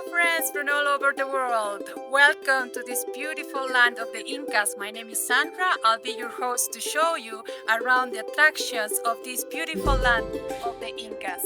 friends from all over the world. Welcome to this beautiful land of the Incas. My name is Sandra. I'll be your host to show you around the attractions of this beautiful land of the Incas.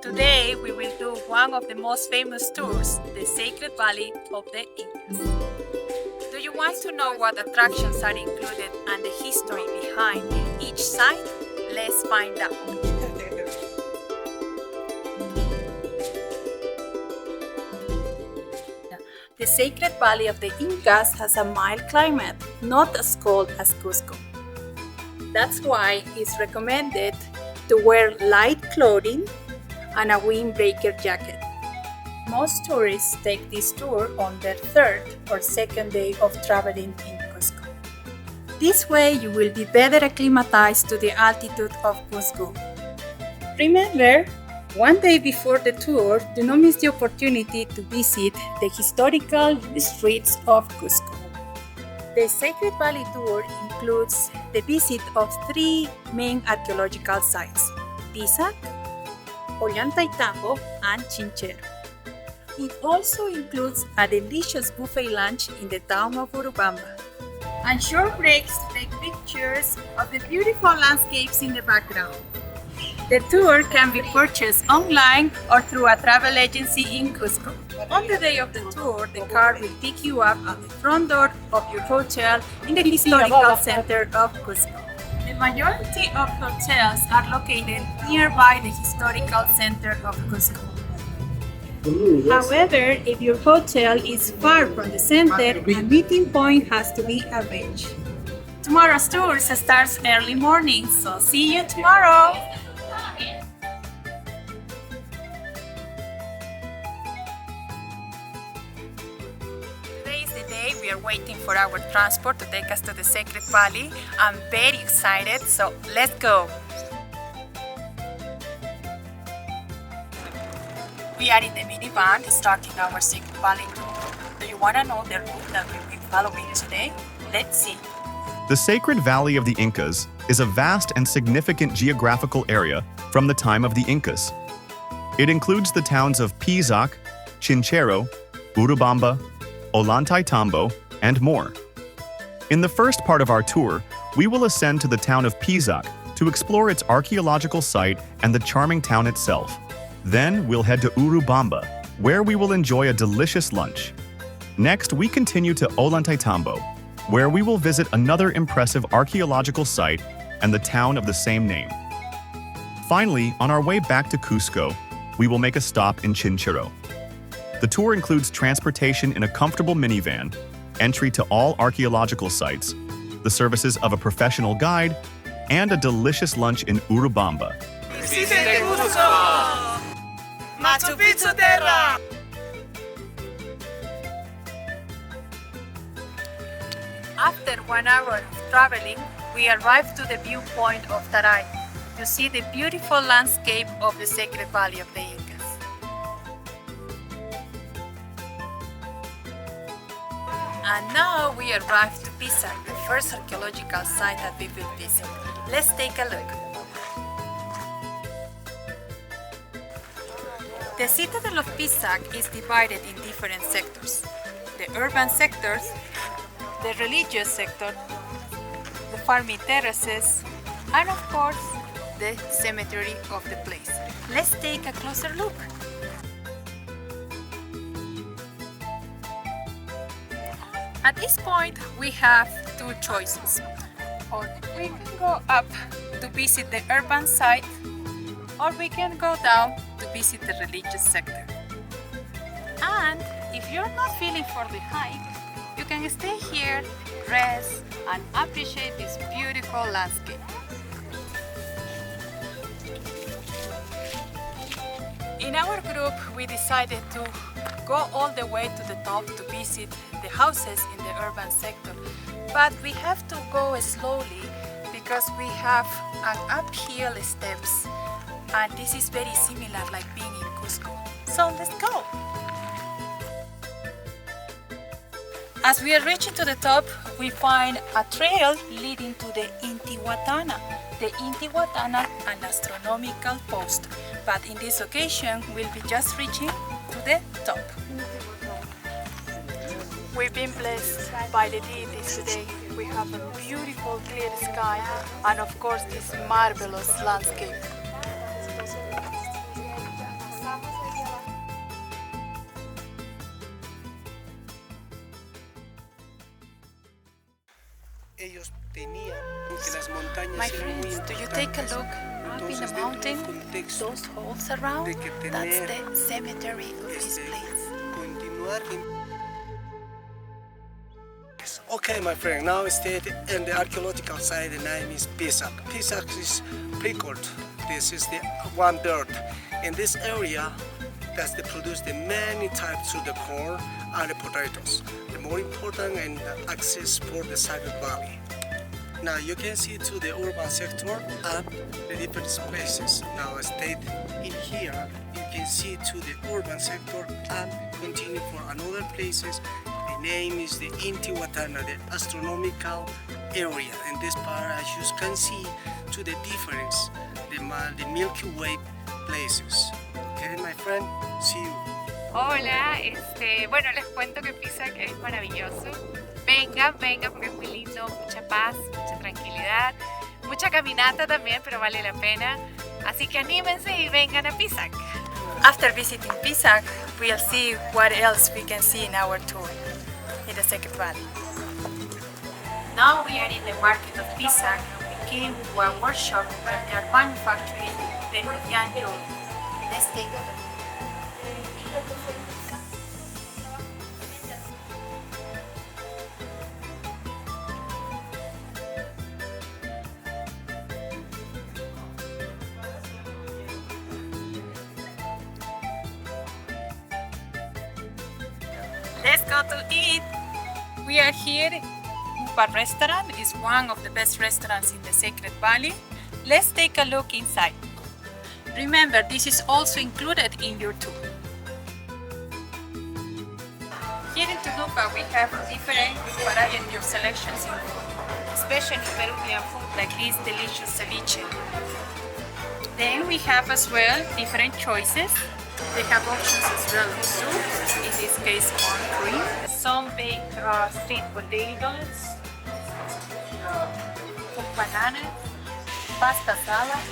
Today we will do one of the most famous tours, the Sacred Valley of the Incas. Do you want to know what attractions are included and the history behind each site? Let's find out. The Sacred Valley of the Incas has a mild climate, not as cold as Cusco. That's why it's recommended to wear light clothing and a windbreaker jacket. Most tourists take this tour on their third or second day of traveling in Cusco. This way you will be better acclimatized to the altitude of Cusco. Remember, one day before the tour, do not miss the opportunity to visit the historical streets of Cusco. The Sacred Valley tour includes the visit of three main archaeological sites: Pisac, Ollantaytambo and Chinchero. It also includes a delicious buffet lunch in the town of Urubamba, and short breaks to take pictures of the beautiful landscapes in the background. The tour can be purchased online or through a travel agency in Cusco. On the day of the tour, the car will pick you up at the front door of your hotel in the historical center of Cusco. The majority of hotels are located nearby the historical center of Cusco. However, if your hotel is far from the center, a meeting point has to be arranged. Tomorrow's tour starts early morning, so see you tomorrow! Today is the day we are waiting for our transport to take us to the Sacred Valley. I'm very excited, so let's go! We are in the minivan starting our Sacred Valley tour. Do you want to know the route that we'll be following today? Let's see. The Sacred Valley of the Incas is a vast and significant geographical area from the time of the Incas. It includes the towns of Pisac, Chinchero, Urubamba, Ollantaytambo, and more. In the first part of our tour, we will ascend to the town of Pisac to explore its archaeological site and the charming town itself. Then we'll head to Urubamba, where we will enjoy a delicious lunch. Next, we continue to Ollantaytambo, where we will visit another impressive archaeological site and the town of the same name. Finally, on our way back to Cusco, we will make a stop in Chinchero. The tour includes transportation in a comfortable minivan, entry to all archaeological sites, the services of a professional guide, and a delicious lunch in Urubamba. Visite Cusco! Machu Picchu Terra! After 1 hour of traveling, we arrived to the viewpoint of Taray to see the beautiful landscape of the Sacred Valley of the Incas. And now we arrived to Pisac, the first archaeological site that we will visit. Let's take a look. The citadel of Pisac is divided in different sectors: the urban sectors, the religious sector, the farming terraces, and of course, the cemetery of the place. Let's take a closer look. At this point, we have two choices. Or we can go up to visit the urban site, or we can go down to visit the religious sector. And if you're not feeling for the hike, you can stay here, rest, and appreciate this beautiful landscape. In our group, we decided to go all the way to the top to visit the houses in the urban sector. But we have to go slowly because we have an uphill steps, and this is very similar like being in Cusco. So let's go! As we are reaching to the top, we find a trail leading to the Intihuatana, an astronomical post. But in this occasion, we'll be just reaching to the top. We've been blessed by the deities today. We have a beautiful clear sky and of course this marvelous landscape. Ellos tenían que las montañas My eran muy friends, do you take a importantes. look up in Entonces, the dentro mountain? del contexto Those holes around? de que That's tener the cemetery of this place. continuar Okay, my friend, now we stay in the archaeological site. The name is Pisac. Pisac is pickled. This is the one bird. In this area, that's they produce the many types of the corn and the potatoes. The more important and access for the Sacred Valley. Now you can see to the urban sector and the different places. Now I stayed in here. You can see to the urban sector and continue for another places. The name is the Intihuatana, the astronomical area. In this part, as you can see to the difference, the Milky Way places. Okay, my friend, see you. Hola, bueno, les cuento que Pisac es maravilloso. Vengan porque es muy lindo, mucha paz, mucha tranquilidad, mucha caminata también, pero vale la pena. Así que anímense y vengan a Pisac. After visiting Pisac, we'll see what else we can see in our tour in the Sacred Valley. Now we are in the market of Pisac. We came to a workshop where they are manufacturing the Ollantaytambo. Let's take a look. Let's go to eat. We are here. Tunupa Restaurant is one of the best restaurants in the Sacred Valley. Let's take a look inside. Remember, this is also included in your tour. Here in Tunupa, we have different variety of selections in food, especially Peruvian food like this delicious ceviche. Then we have as well different choices. They have options as well of soups, in this case corn cream, some baked sweet potatoes, cooked bananas, pasta salad,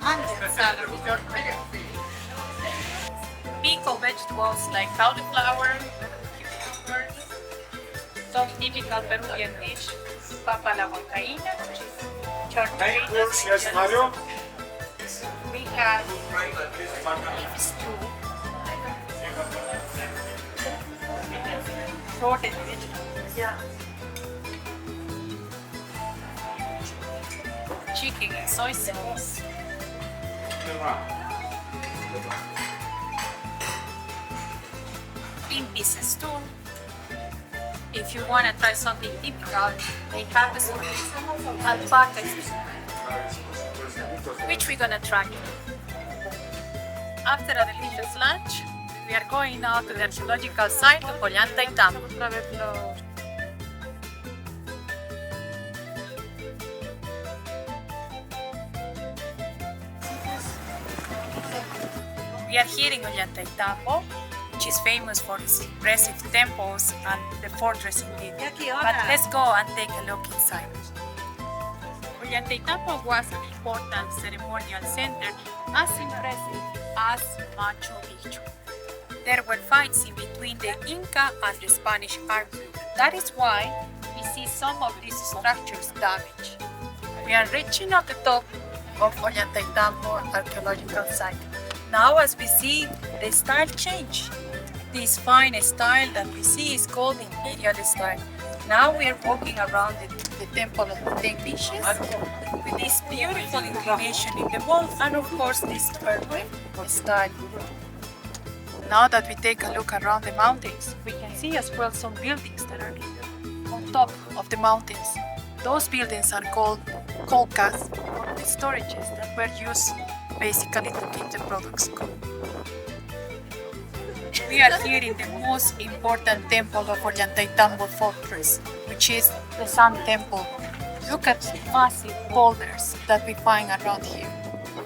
Andean salad with your pickled vegetables like cauliflower, cucumbers, some typical Peruvian dish, papa a la huancaína, which is short potatoes. We have beef stew, sorted vegetables, chicken and soy sauce, bean pieces stew. If you want to try something typical, they have a alpaca stew, which we're gonna try. After a delicious lunch, we are going now to the archaeological site of Ollantaytambo. We are here in Ollantaytambo, which is famous for its impressive temples and the fortress indeed. But let's go and take a look inside. Ollantaytambo was an important ceremonial center as impressive as Machu Picchu. There were fights in between the Inca and the Spanish army. That is why we see some of these structures damaged. We are reaching at the top of Ollantaytambo archaeological site. Now as we see, the style change. This fine style that we see is called imperial style. Now we are walking around the temple of the 10 dishes with this beautiful inclination in the wall and of course this perfect style. Now that we take a look around the mountains, we can see as well some buildings that are on top of the mountains. Those buildings are called colcas, or the storages that were used basically to keep the products cool. We are here in the most important temple of Ollantaytambo fortress, which is the Sun Temple. Look at the massive boulders that we find around here.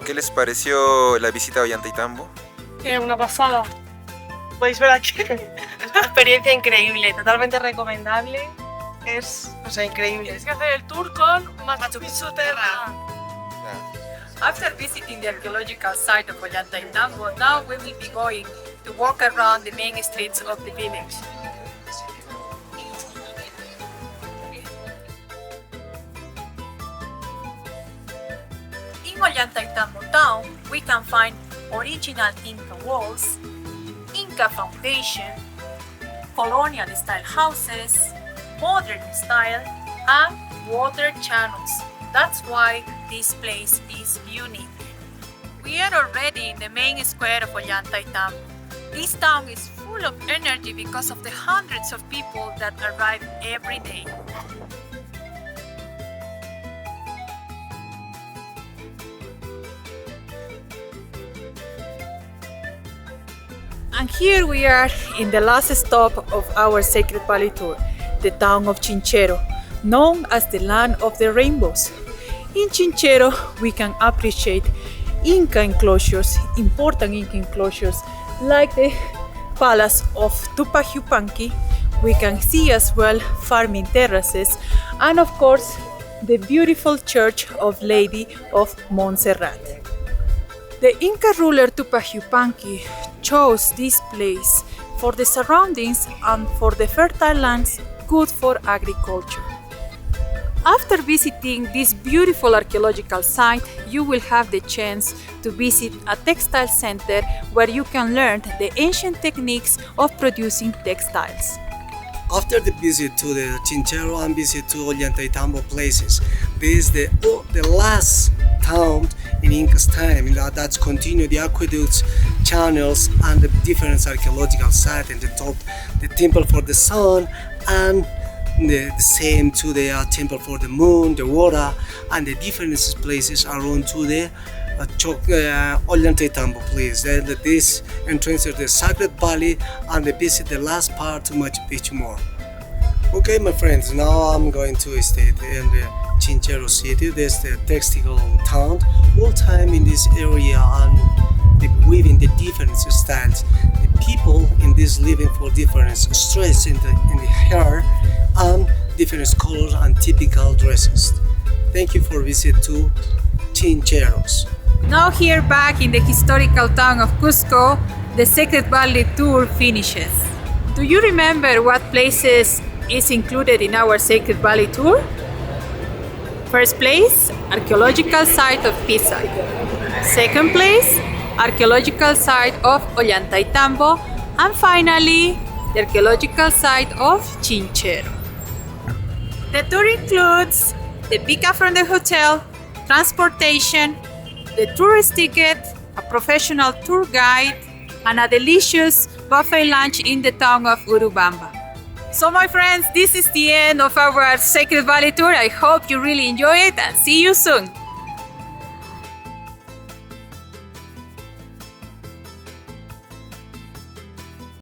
¿Qué les pareció la visita a Ollantaytambo? Una pasada. Podéis ver aquí. Es una experiencia increíble, totalmente recomendable. Es, o sea, increíble. Tienes que hacer el tour con Machu Picchu Terra. After visiting the archaeological site of Ollantaytambo, now we will be going to walk around the main streets of the village. In Ollantaytambo town, we can find original Inca walls, Inca foundation, colonial style houses, modern style, and water channels. That's why this place is unique. We are already in the main square of Ollantaytambo. This town is full of energy because of the hundreds of people that arrive every day. And here we are in the last stop of our Sacred Valley tour, the town of Chinchero, known as the land of the rainbows. In Chinchero, we can appreciate Inca enclosures, important Inca enclosures, like the palace of Tunupa Restaurant. We can see as well farming terraces, and of course, the beautiful church of Lady of Montserrat. The Inca ruler Tunupa Restaurant chose this place for the surroundings and for the fertile lands good for agriculture. After visiting this beautiful archaeological site, you will have the chance to visit a textile center where you can learn the ancient techniques of producing textiles. After the visit to the Chinchero and visit to Ollantaytambo places, this is the last town in Inca's time that's continued the aqueducts, channels, and the different archaeological sites in the top, the temple for the sun, and the same to the temple for the moon, the water, and the different places around to the Ollantaytambo place. This entrance to the Sacred Valley, and they visit the last part to Machu Picchu more. Okay, my friends, now I'm going to stay in the Chinchero city. There's the textile town. All time in this area and they weaving the different styles. The people in this living for different stress in the hair and different colors and typical dresses. Thank you for visit to Chincheros. Now here back in the historical town of Cusco, the Sacred Valley tour finishes. Do you remember what places is included in our Sacred Valley tour? First place, archaeological site of Pisac. Second place, archaeological site of Ollantaytambo. And finally, the archaeological site of Chinchero. The tour includes the pickup from the hotel, transportation, the tourist ticket, a professional tour guide, and a delicious buffet lunch in the town of Urubamba. So my friends, this is the end of our Sacred Valley tour. I hope you really enjoy it and see you soon.